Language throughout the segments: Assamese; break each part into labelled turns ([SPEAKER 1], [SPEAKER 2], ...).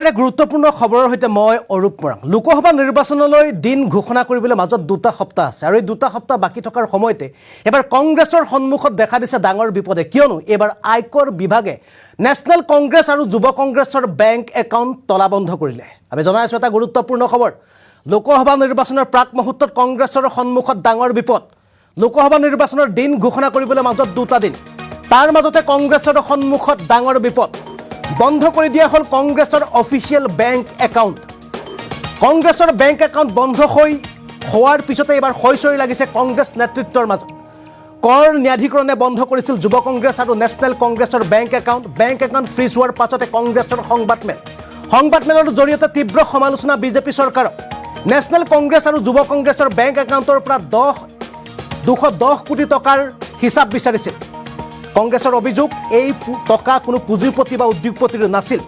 [SPEAKER 1] গুৰুত্বপূৰ্ণ খবৰৰ সৈতে মই অৰূপ মৰাং। লোকসভা নিৰ্বাচনলৈ দিন ঘোষণা কৰিবলৈ মাজত দুটা সপ্তাহ আছে আৰু এই দুটা সপ্তাহ বাকী থকাৰ সময়তে এবাৰ কংগ্ৰেছৰ সন্মুখত দেখা দিছে ডাঙৰ বিপদে, কিয়নো এবাৰ আয়কৰ বিভাগে নেশ্যনেল কংগ্ৰেছ আৰু যুৱ কংগ্ৰেছৰ বেংক একাউণ্ট তলাবন্ধ কৰিলে। আমি জনাই আছোঁ এটা গুৰুত্বপূৰ্ণ খবৰ। লোকসভা নিৰ্বাচনৰ প্ৰাক মুহূৰ্তত কংগ্ৰেছৰ সন্মুখত ডাঙৰ বিপদ। লোকসভা নিৰ্বাচনৰ দিন ঘোষণা কৰিবলৈ মাজত দুটা দিন, তাৰ মাজতে কংগ্ৰেছৰ সন্মুখত ডাঙৰ বিপদ। বন্ধ কৰি দিয়া হ'ল কংগ্ৰেছৰ অফিচিয়েল বেংক একাউণ্ট। কংগ্ৰেছৰ বেংক একাউণ্ট বন্ধ হোৱাৰ পিছতে এবাৰ হৈচৰি লাগিছে কংগ্ৰেছ নেতৃত্বৰ মাজত। কৰ ন্যায়াধিকৰণে বন্ধ কৰিছিল যুৱ কংগ্ৰেছ আৰু নেশ্যনেল কংগ্ৰেছৰ bank account. Bank account fridge হোৱাৰ পাছতে কংগ্ৰেছৰ সংবাদমেলৰ জৰিয়তে তীব্ৰ সমালোচনা বিজেপি চৰকাৰক। নেশ্যনেল কংগ্ৰেছ আৰু যুৱ কংগ্ৰেছৰ বেংক একাউণ্টৰ পৰা 210 কোটি টকাৰ হিচাপ বিচাৰিছিল। কংগ্ৰেছৰ অভিযোগ, এই টকা কোনো পুঁজিপতি বা উদ্যোগপতিৰ নাছিল।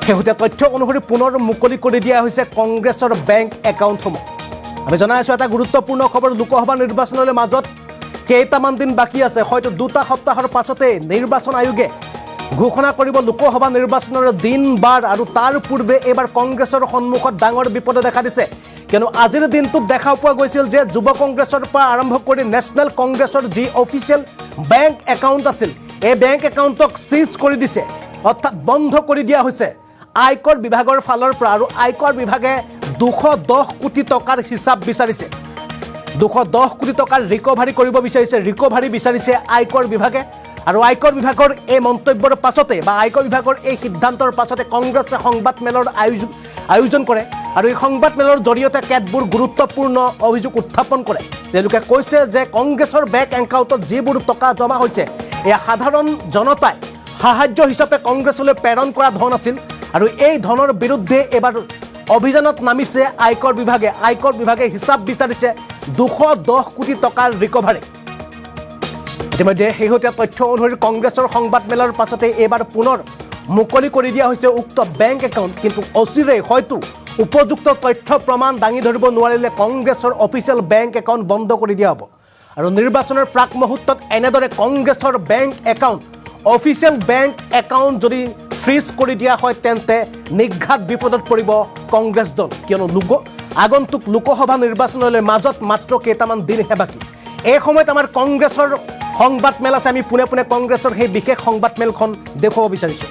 [SPEAKER 1] শেহতীয়া তথ্য অনুসৰি পুনৰ মুকলি কৰি দিয়া হৈছে কংগ্ৰেছৰ বেংক একাউণ্টসমূহ। আমি জনাই আছোঁ এটা গুৰুত্বপূৰ্ণ খবৰ। লোকসভা নিৰ্বাচনলৈ মাজত কেইটামান দিন বাকী আছে। হয়তো দুটা সপ্তাহৰ পাছতে নিৰ্বাচন আয়োগে ঘোষণা কৰিব লোকসভা নিৰ্বাচনৰ দিন বাৰ, আৰু তাৰ পূৰ্বে এইবাৰ কংগ্ৰেছৰ সন্মুখত ডাঙৰ বিপদে দেখা দিছে। কিয়নো আজিৰ দিনটোত দেখা পোৱা গৈছিল যে যুৱ কংগ্ৰেছৰ পৰা আৰম্ভ কৰি নেশ্যনেল কংগ্ৰেছৰ যি অফিচিয়েল বেংক একাউণ্ট আছিল, এই বেংক একাউণ্টক চিজ কৰি দিছে, অৰ্থাৎ বন্ধ কৰি দিয়া হৈছে আয়কৰ বিভাগৰ ফালৰ পৰা। আৰু আয়কৰ বিভাগে 210 কোটি টকাৰ হিচাপ বিচাৰিছে। 210 কোটি টকাৰ ৰিকভাৰী কৰিব বিচাৰিছে আয়কৰ বিভাগে। আৰু আয়কৰ বিভাগৰ এই মন্তব্যৰ পাছতে বা আয়কৰ বিভাগৰ এই সিদ্ধান্তৰ পাছতে কংগ্ৰেছে সংবাদমেলৰ আয়োজন কৰে আৰু এই সংবাদমেলৰ জৰিয়তে কেতবোৰ গুৰুত্বপূৰ্ণ অভিযোগ উত্থাপন কৰে। তেওঁলোকে কৈছে যে কংগ্ৰেছৰ বেংক একাউণ্টত যিবোৰ টকা জমা হৈছে, এয়া সাধাৰণ জনতাই সাহায্য হিচাপে কংগ্ৰেছলৈ প্ৰেৰণ কৰা ধন আছিল। আৰু এই ধনৰ বিৰুদ্ধে এবাৰ অভিযানত নামিছে আয়কৰ বিভাগে। আয়কৰ বিভাগে হিচাপ বিচাৰিছে 210 কোটি টকাৰ ৰিকভাৰী। ইতিমধ্যে শেহতীয়া তথ্য অনুসৰি কংগ্ৰেছৰ সংবাদমেলৰ পাছতে এইবাৰ পুনৰ মুকলি কৰি দিয়া হৈছে উক্ত বেংক একাউণ্ট। কিন্তু অচিৰে হয়তো উপযুক্ত তথ্য প্ৰমাণ দাঙি ধৰিব নোৱাৰিলে কংগ্ৰেছৰ অফিচিয়েল বেংক একাউণ্ট বন্ধ কৰি দিয়া হ'ব। আৰু নিৰ্বাচনৰ প্ৰাক মুহূৰ্তত এনেদৰে কংগ্ৰেছৰ bank account, official bank account যদি ফ্ৰিজ কৰি দিয়া হয়, তেন্তে নিঘাত বিপদত পৰিব কংগ্ৰেছ দল। কিয়নো আগন্তুক লোকসভা নিৰ্বাচনলৈ মাজত মাত্ৰ কেইটামান দিনহে বাকী। এই সময়ত আমাৰ কংগ্ৰেছৰ সংবাদমেল আছে। আমি পোনে পোনে কংগ্ৰেছৰ সেই বিশেষ সংবাদমেলখন দেখুৱাব বিচাৰিছোঁ।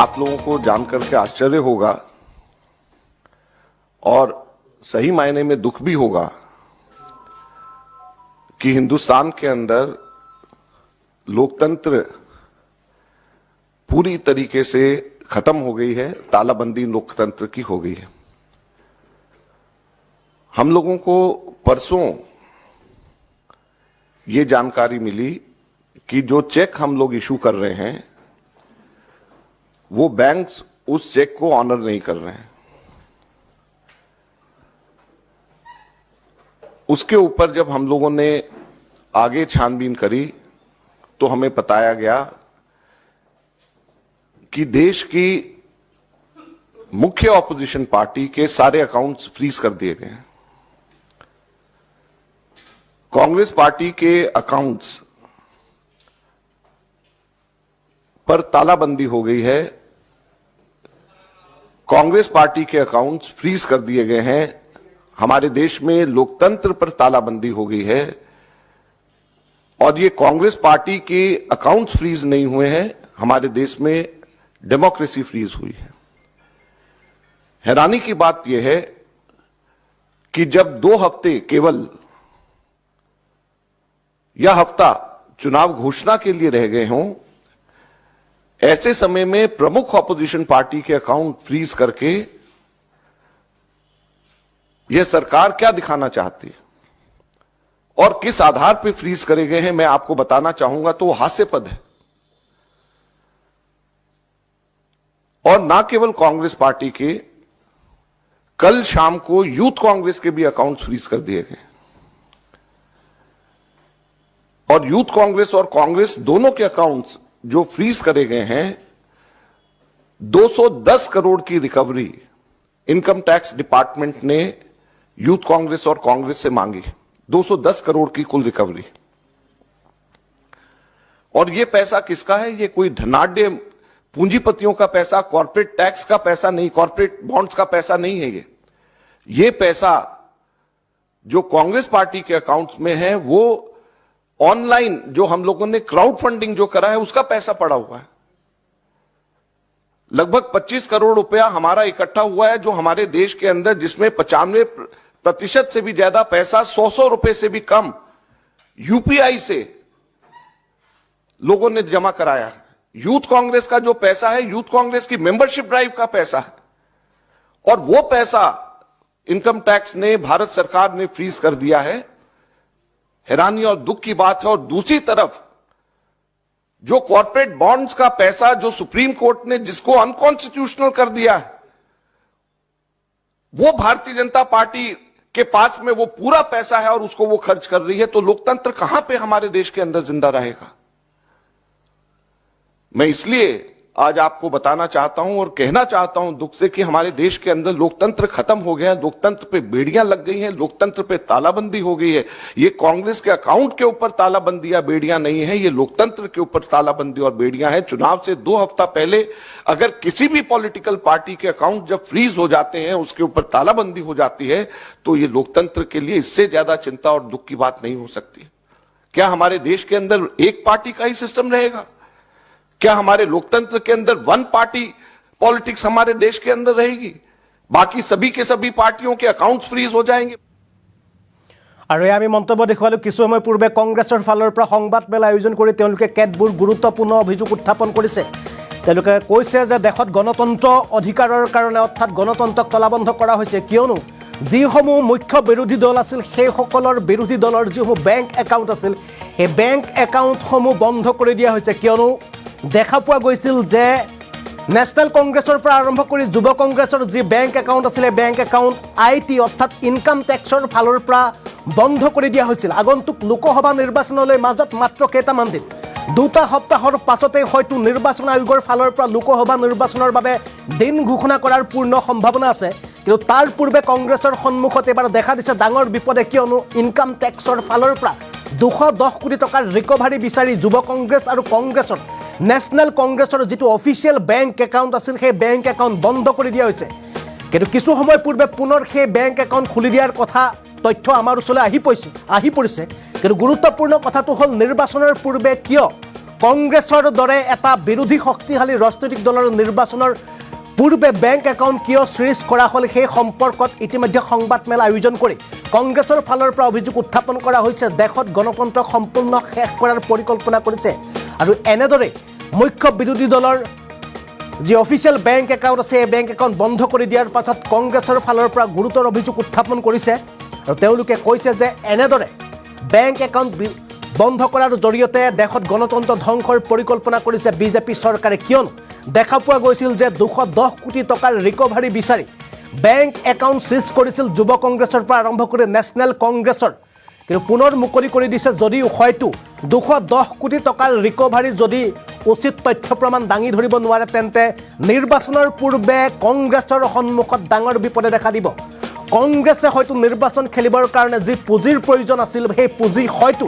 [SPEAKER 2] आप लोगों को जानकर के आश्चर्य होगा और सही मायने में दुख भी होगा कि हिंदुस्तान के अंदर लोकतंत्र पूरी तरीके से खत्म हो गई है, तालाबंदी लोकतंत्र की हो गई है। हम लोगों को परसों ये जानकारी मिली कि जो चेक हम लोग इशू कर रहे हैं, वो बैंक्स उस चेक को ऑनर नहीं कर रहे हैं। उसके ऊपर जब हम लोगों ने आगे छानबीन करी तो हमें बताया गया कि देश की मुख्य ऑपोजिशन पार्टी के सारे अकाउंट्स फ्रीज कर दिए गए हैं। कांग्रेस पार्टी के अकाउंट्स पर तालाबंदी हो गई है। कांग्रेस पार्टी के अकाउंट्स फ्रीज कर दिए गए हैं। हमारे देश में लोकतंत्र पर तालाबंदी हो गई है। और ये कांग्रेस पार्टी के अकाउंट्स फ्रीज नहीं हुए हैं, हमारे देश में डेमोक्रेसी फ्रीज हुई है। हैरानी की बात यह है कि जब 2 हफ्ते केवल यह हफ्ता चुनाव घोषणा के लिए रह गए हों, ऐसे समय में प्रमुख ऑपोजिशन पार्टी के अकाउंट फ्रीज करके यह सरकार क्या दिखाना चाहती है और किस आधार पर फ्रीज करे गए हैं, मैं आपको बताना चाहूंगा तो हास्यास्पद है। और ना केवल कांग्रेस पार्टी के, कल शाम को यूथ कांग्रेस के भी अकाउंट फ्रीज कर दिए गए। और यूथ कांग्रेस और कांग्रेस दोनों के अकाउंट्स जो फ्रीज करे गए हैं, 210 करोड़ की रिकवरी इनकम टैक्स डिपार्टमेंट ने यूथ कांग्रेस और कांग्रेस से मांगी। 210 करोड़ की कुल रिकवरी। और ये पैसा किसका है? ये कोई धनाढ्य पूंजीपतियों का पैसा, कॉर्पोरेट टैक्स का पैसा नहीं, कॉर्पोरेट बॉन्ड्स का पैसा नहीं है। ये पैसा जो कांग्रेस पार्टी के अकाउंट्स में है वो ऑनलाइन जो हम लोगों ने क्राउड फंडिंग जो करा है उसका पैसा पड़ा हुआ है। लगभग 25 करोड़ रुपया हमारा इकट्ठा हुआ है जो हमारे देश के अंदर, जिसमें 95% से भी ज्यादा पैसा 100 रुपए से भी कम यूपीआई से लोगों ने जमा कराया है। यूथ कांग्रेस का जो पैसा है, यूथ कांग्रेस की मेंबरशिप ड्राइव का पैसा है, और वो पैसा इनकम टैक्स ने, भारत सरकार ने फ्रीज कर दिया है। हैरानी और दुख की बात है। और दूसरी तरफ जो कॉर्पोरेट बॉन्ड्स का पैसा जो सुप्रीम कोर्ट ने जिसको अनकॉन्स्टिट्यूशनल कर दिया है, वो भारतीय जनता पार्टी के पास में वो पूरा पैसा है और उसको वो खर्च कर रही है। तो लोकतंत्र कहां पे हमारे देश के अंदर जिंदा रहेगा? मैं इसलिए आज आपको बताना चाहता हूं और कहना चाहता हूं दुख से कि हमारे देश के अंदर लोकतंत्र खत्म हो गया है, लोकतंत्र पे बेड़ियां लग गई हैं, लोकतंत्र पे तालाबंदी हो गई है। ये कांग्रेस के अकाउंट के ऊपर तालाबंदी या बेड़ियां नहीं है, ये लोकतंत्र के ऊपर तालाबंदी और बेड़ियां हैं। चुनाव से 2 हफ्ता पहले अगर किसी भी पॉलिटिकल पार्टी के अकाउंट जब फ्रीज हो जाते हैं, उसके ऊपर तालाबंदी हो जाती है, तो ये लोकतंत्र के लिए इससे ज्यादा चिंता और दुख की बात नहीं हो सकती। क्या हमारे देश के अंदर एक पार्टी का ही सिस्टम रहेगा? क्या हमारे लोकतंत्र के अंदर वन पार्टी पॉलिटिक्स हमारे देश के अंदर रहेगी? बाकी सभी के सभी पार्टियों के अकाउंट्स फ्रीज हो जाएंगे।
[SPEAKER 1] আৰু আমি মন্তব্য দেখুৱালোঁ কিছু সময় পূৰ্বে কংগ্ৰেছৰ ফালৰ পৰা সংবাদমেল আয়োজন কৰি তেওঁলোকে কেতবোৰ গুৰুত্বপূৰ্ণ অভিযোগ উত্থাপন কৰিছে। তেওঁলোকে কৈছে যে দেশত গণতন্ত্ৰ অধিকাৰৰ কাৰণে অৰ্থাৎ গণতন্ত্ৰক তলাবন্ধ কৰা হৈছে, কিয়নো যিসমূহ মুখ্য বিৰোধী দল আছিল সেইসকলৰ বিৰোধী দলৰ যিসমূহ বেংক একাউণ্ট আছিল সেই বেংক একাউণ্টসমূহ বন্ধ কৰি দিয়া হৈছে। কিয়নো দেখা পোৱা গৈছিল যে নেশ্যনেল কংগ্ৰেছৰ পৰা আৰম্ভ কৰি যুৱ কংগ্ৰেছৰ যি বেংক একাউণ্ট আছিলে বেংক একাউণ্ট IT অৰ্থাৎ ইনকাম টেক্সৰ ফালৰ পৰা বন্ধ কৰি দিয়া হৈছিল। আগন্তুক লোকসভা নিৰ্বাচনলৈ মাজত মাত্ৰ কেইটামান দিন, 2টা সপ্তাহৰ পাছতে হয়তো নিৰ্বাচন আয়োগৰ ফালৰ পৰা লোকসভা নিৰ্বাচনৰ বাবে দিন ঘোষণা কৰাৰ পূৰ্ণ সম্ভাৱনা আছে। কিন্তু তাৰ পূৰ্বে কংগ্ৰেছৰ সন্মুখত এবাৰ দেখা দিছে ডাঙৰ বিপদে, কিয়নো ইনকাম টেক্সৰ ফালৰ পৰা 210 কোটি টকাৰ ৰিকভাৰী বিচাৰি যুৱ কংগ্ৰেছ আৰু কংগ্ৰেছৰ নেশ্যনেল কংগ্ৰেছৰ যিটো অফিচিয়েল বেংক একাউণ্ট আছিল সেই বেংক একাউণ্ট বন্ধ কৰি দিয়া হৈছে। কিন্তু কিছু সময় পূৰ্বে পুনৰ সেই বেংক একাউণ্ট খুলি দিয়াৰ কথা তথ্য আমাৰ ওচৰলৈ আহি পৰিছে। কিন্তু গুৰুত্বপূৰ্ণ কথাটো হ'ল নিৰ্বাচনৰ পূৰ্বে কিয় কংগ্ৰেছৰ দৰে এটা বিৰোধী শক্তিশালী ৰাজনৈতিক দলৰ নিৰ্বাচনৰ পূৰ্বে বেংক একাউণ্ট কিয় ফ্ৰিজ কৰা হ'ল সেই সম্পৰ্কত ইতিমধ্যে সংবাদমেল আয়োজন কৰি কংগ্ৰেছৰ ফালৰ পৰা অভিযোগ উত্থাপন কৰা হৈছে। দেশত গণতন্ত্ৰক সম্পূৰ্ণ শেষ কৰাৰ পৰিকল্পনা কৰিছে আৰু এনেদৰে মুখ্য বিৰোধী দলৰ যি অফিচিয়েল বেংক একাউণ্ট আছে এই বেংক একাউণ্ট বন্ধ কৰি দিয়াৰ পাছত কংগ্ৰেছৰ ফালৰ পৰা গুৰুতৰ অভিযোগ উত্থাপন কৰিছে। আৰু তেওঁলোকে কৈছে যে এনেদৰে বেংক একাউণ্ট বন্ধ কৰাৰ জৰিয়তে দেশত গণতন্ত্ৰ ধ্বংসৰ পৰিকল্পনা কৰিছে বিজেপি চৰকাৰে। কিয়নো দেখা পোৱা গৈছিল যে 210 কোটি টকাৰ ৰিকভাৰী বিচাৰি বেংক একাউণ্ট চিজ কৰিছিল যুৱ কংগ্ৰেছৰ পৰা আৰম্ভ কৰি নেশ্যনেল কংগ্ৰেছৰ। কিন্তু পুনৰ মুকলি কৰি দিছে যদিও হয়তো 210 কোটি টকাৰ ৰিকভাৰী যদি উচিত তথ্য প্ৰমাণ দাঙি ধৰিব নোৱাৰে তেন্তে নিৰ্বাচনৰ পূৰ্বে কংগ্ৰেছৰ সন্মুখত ডাঙৰ বিপদে দেখা দিব। কংগ্ৰেছে হয়তো নিৰ্বাচন খেলিবৰ কাৰণে যি পুঁজিৰ প্ৰয়োজন আছিল সেই পুঁজি হয়তো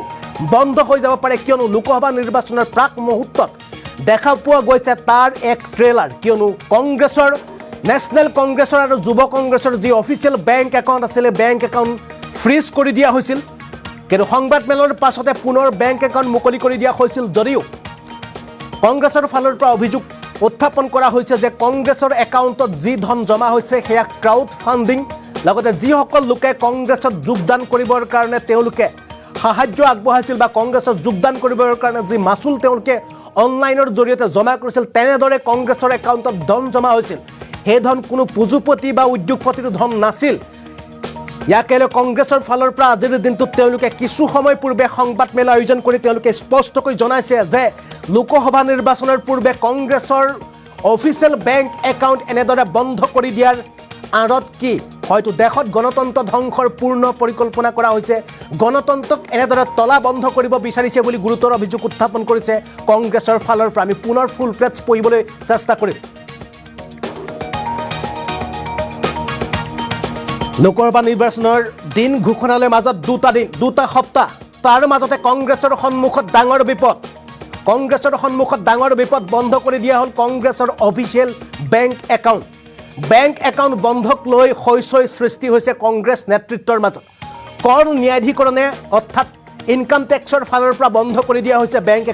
[SPEAKER 1] বন্ধ হৈ যাব পাৰে। কিয়নো লোকসভা নিৰ্বাচনৰ প্ৰাক মুহূৰ্তত দেখা পোৱা গৈছে তাৰ এক ট্ৰেইলাৰ। কিয়নো কংগ্ৰেছৰ নেশ্যনেল কংগ্ৰেছৰ আৰু যুৱ কংগ্ৰেছৰ যি অফিচিয়েল বেংক একাউণ্ট আছিলে বেংক একাউণ্ট ফ্ৰিজ কৰি দিয়া হৈছিল। কিন্তু সংবাদমেলৰ পাছতে পুনৰ বেংক একাউণ্ট মুকলি কৰি দিয়া হৈছিল যদিও কংগ্ৰেছৰ ফালৰ পৰা অভিযোগ উত্থাপন কৰা হৈছে যে কংগ্ৰেছৰ একাউণ্টত যি ধন জমা হৈছে সেয়া ক্ৰাউড ফাণ্ডিং, লগতে যিসকল লোকে কংগ্ৰেছত যোগদান কৰিবৰ কাৰণে তেওঁলোকে সাহায্য আগবঢ়াইছিল বা কংগ্ৰেছত যোগদান কৰিবৰ কাৰণে যি মাচুল তেওঁলোকে অনলাইনৰ জৰিয়তে জমা কৰিছিল তেনেদৰে কংগ্ৰেছৰ একাউণ্টত ধন জমা হৈছিল। সেই ধন কোনো পুঁজিপতি বা উদ্যোগপতিৰ ধন নাছিল। ইয়াকে লৈ কংগ্ৰেছৰ ফালৰ পৰা আজিৰ দিনটোত তেওঁলোকে কিছু সময় পূৰ্বে সংবাদমেল আয়োজন কৰি তেওঁলোকে স্পষ্টকৈ জনাইছে যে লোকসভা নিৰ্বাচনৰ পূৰ্বে কংগ্ৰেছৰ অফিচিয়েল বেংক একাউণ্ট এনেদৰে বন্ধ কৰি দিয়াৰ আঁৰত কি হয়তো দেশত গণতন্ত্ৰ ধ্বংসৰ পূৰ্ণ পৰিকল্পনা কৰা হৈছে, গণতন্ত্ৰক এনেদৰে তলা বন্ধ কৰিব বিচাৰিছে বুলি গুৰুতৰ অভিযোগ উত্থাপন কৰিছে কংগ্ৰেছৰ ফালৰ পৰা। আমি পুনৰ ফুল প্লেটছ পঢ়িবলৈ চেষ্টা কৰিম। লোকসভা নিৰ্বাচনৰ দিন ঘোষণালৈ মাজত 2টা সপ্তাহ, তাৰ মাজতে কংগ্ৰেছৰ সন্মুখত ডাঙৰ বিপদ। কংগ্ৰেছৰ সন্মুখত ডাঙৰ বিপদ বন্ধ কৰি দিয়া হ'ল কংগ্ৰেছৰ official bank account bank account বন্ধক লৈ হৈচৈ সৃষ্টি হৈছে কংগ্ৰেছ নেতৃত্বৰ মাজত কৰ ন্যায়াধিকৰণে অৰ্থাৎ ইনকাম টেক্সৰ ফালৰ পৰা বন্ধ কৰি দিয়া হৈছে বেংক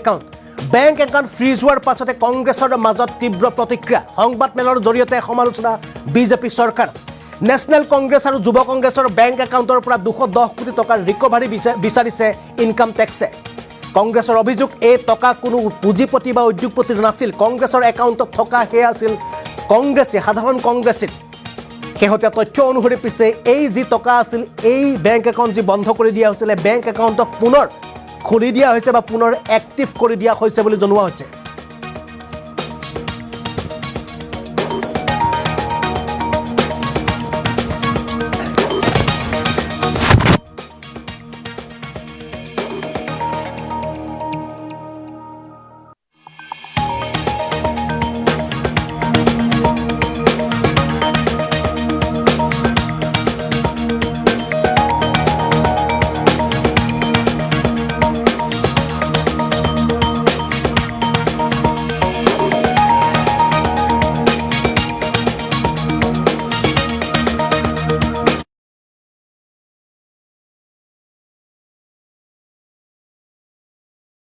[SPEAKER 1] একাউণ্ট ফ্ৰিজ হোৱাৰ পাছতে কংগ্ৰেছৰ মাজত তীব্ৰ প্ৰতিক্ৰিয়া সংবাদমেলৰ জৰিয়তে সমালোচনা বিজেপি চৰকাৰ নেশ্যনেল কংগ্ৰেছ আৰু যুৱ কংগ্ৰেছৰ বেংক একাউণ্টৰ পৰা 210 কোটি টকাৰ ৰিকভাৰী বিচাৰিছে ইনকাম টেক্সে কংগ্ৰেছৰ অভিযোগ এই টকা কোনো পুঁজিপতি বা উদ্যোগপতিৰ নাছিল কংগ্ৰেছৰ একাউণ্টত থকা সেয়া আছিল সাধাৰণ কংগ্ৰেছীৰ শেহতীয়া তথ্য অনুসৰি পিছে এই যি টকা আছিল এই বেংক একাউণ্ট যি বন্ধ কৰি দিয়া হৈছিল বেংক একাউণ্টক পুনৰ খুলি দিয়া হৈছে বা পুনৰ এক্টিভ কৰি দিয়া হৈছে বুলি জনোৱা হৈছে